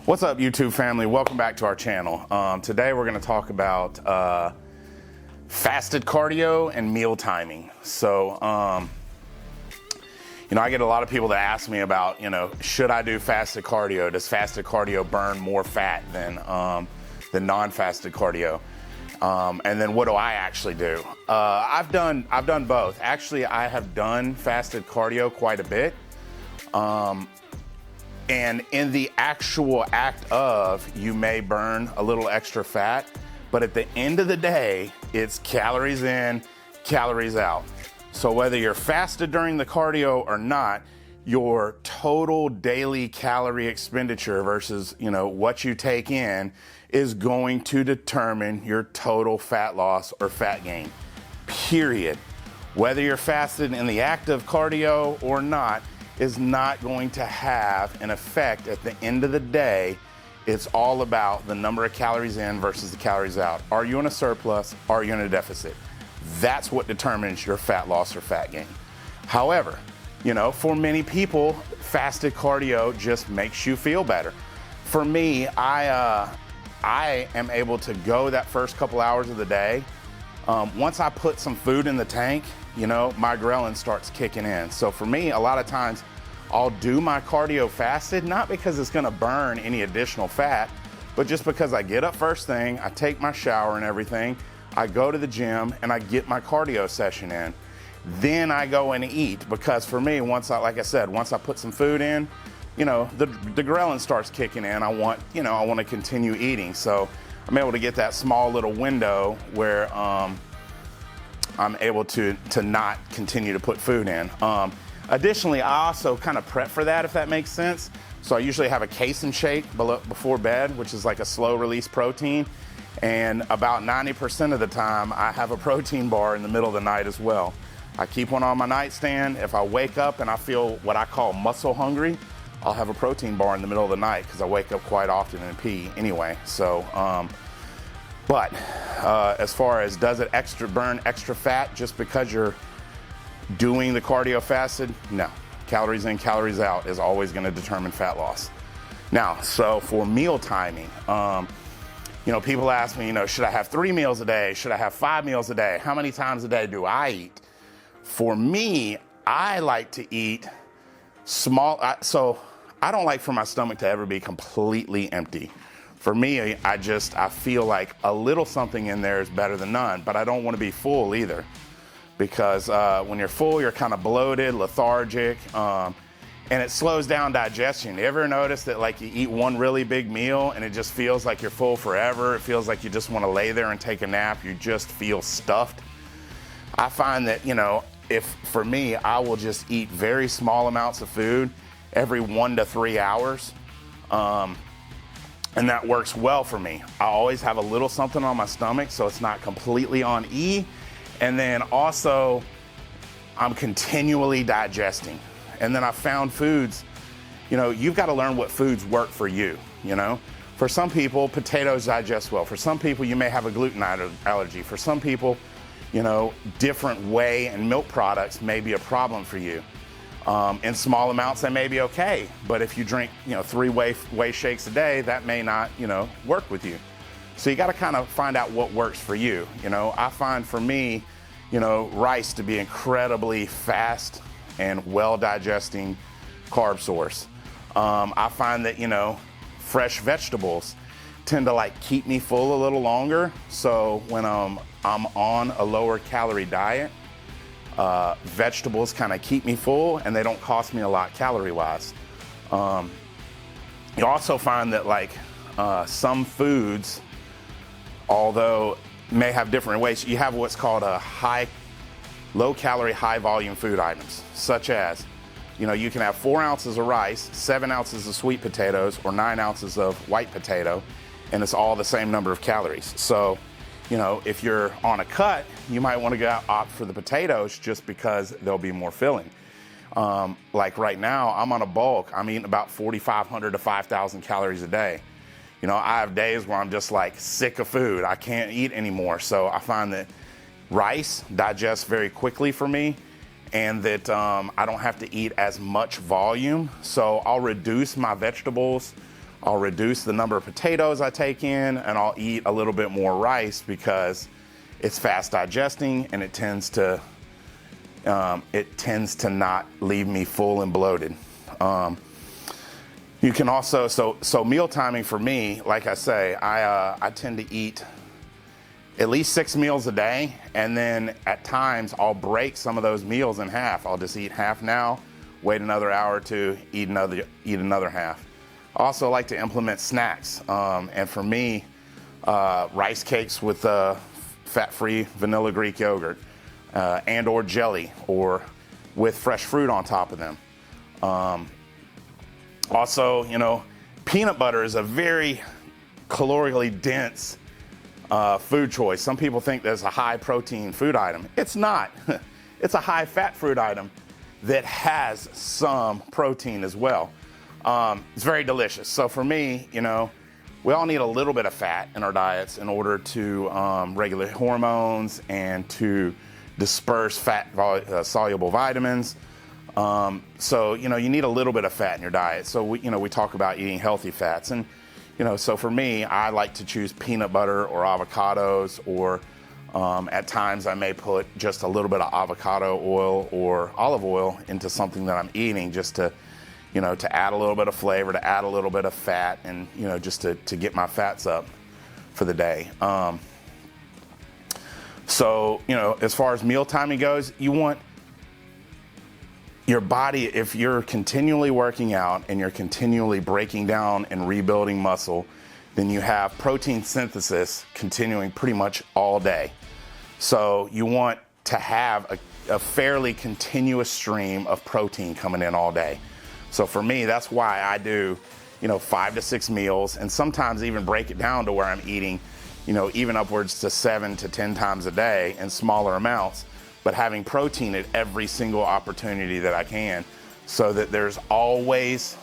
What's up, YouTube family? Welcome back to our channel. Today we're going to talk about fasted cardio and meal timing. So, I get a lot of people that ask me about, should I do fasted cardio? Does fasted cardio burn more fat than non-fasted cardio? And then what do I actually do? I've done both. Actually, I have done fasted cardio quite a bit. And in the actual act of, you may burn a little extra fat, but at the end of the day, it's calories in, calories out. So whether you're fasted during the cardio or not, your total daily calorie expenditure versus, what you take in is going to determine your total fat loss or fat gain, period. Whether you're fasted in the act of cardio or not, is not going to have an effect at the end of the day. It's all about the number of calories in versus the calories out. Are you in a surplus? Are you in a deficit? That's what determines your fat loss or fat gain. However, for many people, fasted cardio just makes you feel better. For me, I am able to go that first couple hours of the day. Once I put some food in the tank, my ghrelin starts kicking in. So for me, a lot of times I'll do my cardio fasted, not because it's gonna burn any additional fat, but just because I get up first thing, I take my shower and everything, I go to the gym and I get my cardio session in. Then I go and eat, because for me, once I put some food in, the ghrelin starts kicking in. I want to continue eating. So I'm able to get that small little window where I'm able to not continue to put food in. Additionally, I also kind of prep for that, if that makes sense. So I usually have a casein shake before bed, which is like a slow release protein. And about 90% of the time, I have a protein bar in the middle of the night as well. I keep one on my nightstand. If I wake up and I feel what I call muscle hungry, I'll have a protein bar in the middle of the night, because I wake up quite often and pee anyway. So, but as far as does it burn extra fat just because you're doing the cardio fasted? No. Calories in, calories out is always going to determine fat loss. Now, so for meal timing, people ask me, should I have 3 meals a day? Should I have 5 meals a day? How many times a day do I eat? For me, I like to eat small. So I don't like for my stomach to ever be completely empty. For me, I feel like a little something in there is better than none, but I don't want to be full either, because when you're full, you're kind of bloated, lethargic, and it slows down digestion. You ever notice that you eat one really big meal and it just feels like you're full forever? It feels like you just want to lay there and take a nap. You just feel stuffed. I find that, for me, I will just eat very small amounts of food every 1 to 3 hours. And that works well for me. I always have a little something on my stomach, so it's not completely on E. And then also, I'm continually digesting. And then I found foods, you've got to learn what foods work for you, For some people, potatoes digest well. For some people, you may have a gluten allergy. For some people, different whey and milk products may be a problem for you. In small amounts, they may be okay. But if you drink, 3 whey shakes a day, that may not, work with you. So you got to kind of find out what works for you. I find for me, rice to be incredibly fast and well-digesting carb source. I find that, fresh vegetables tend to keep me full a little longer. So when I'm on a lower calorie diet, vegetables kind of keep me full and they don't cost me a lot calorie-wise. You also find that some foods, although may have different ways, you have what's called low calorie, high volume food items, such as, you can have 4 ounces of rice, 7 ounces of sweet potatoes, or 9 ounces of white potato, and it's all the same number of calories. So, if you're on a cut, you might want to opt for the potatoes just because they'll be more filling. Right now, I'm on a bulk. I'm eating about 4,500 to 5,000 calories a day. I have days where I'm just sick of food. I can't eat anymore. So I find that rice digests very quickly for me, and that I don't have to eat as much volume. So I'll reduce my vegetables. I'll reduce the number of potatoes I take in, and I'll eat a little bit more rice because it's fast digesting and it tends to not leave me full and bloated. You can also, so meal timing for me, like I say, I tend to eat at least 6 meals a day, and then at times I'll break some of those meals in half. I'll just eat half now, wait another hour or two, eat another half. I also like to implement snacks, and for me, rice cakes with fat-free vanilla Greek yogurt, and or jelly, or with fresh fruit on top of them. Also, you know, peanut butter is a very calorically dense food choice. Some people think that's a high protein food item. It's not. It's a high fat food item that has some protein as well. It's very delicious. So for me, you know, we all need a little bit of fat in our diets in order to regulate hormones and to disperse fat soluble vitamins. So, you know, you need a little bit of fat in your diet. So, we talk about eating healthy fats. And, you know, so for me, I like to choose peanut butter or avocados, or at times I may put just a little bit of avocado oil or olive oil into something that I'm eating, just to, you know, to add a little bit of flavor, to add a little bit of fat, and, you know, just to get my fats up for the day. So, you know, as far as meal timing goes, you want your body, if you're continually working out and you're continually breaking down and rebuilding muscle, then you have protein synthesis continuing pretty much all day. So you want to have a fairly continuous stream of protein coming in all day. So for me, that's why I do, you know, 5 to 6 meals, and sometimes even break it down to where I'm eating, you know, even upwards to 7 to 10 times a day in smaller amounts, but having protein at every single opportunity that I can, so that there's always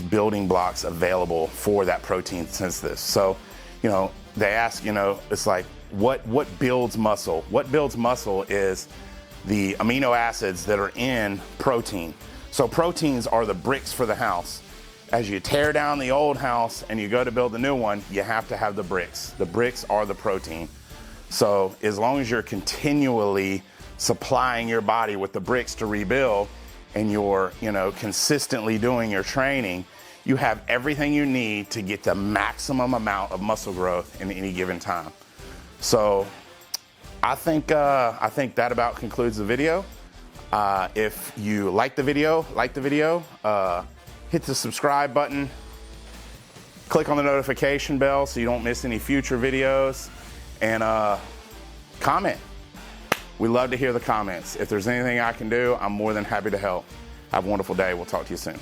building blocks available for that protein synthesis. So, you know, they ask, you know, it's like, what builds muscle? What builds muscle is the amino acids that are in protein. So proteins are the bricks for the house. As you tear down the old house and you go to build a new one, you have to have the bricks. The bricks are the protein. So as long as you're continually supplying your body with the bricks to rebuild, and you're, you know, consistently doing your training, you have everything you need to get the maximum amount of muscle growth in any given time. So I think that about concludes the video. If you like the video, hit the subscribe button, click on the notification bell so you don't miss any future videos, and comment. We love to hear the comments. If there's anything I can do, I'm more than happy to help. Have a wonderful day. We'll talk to you soon.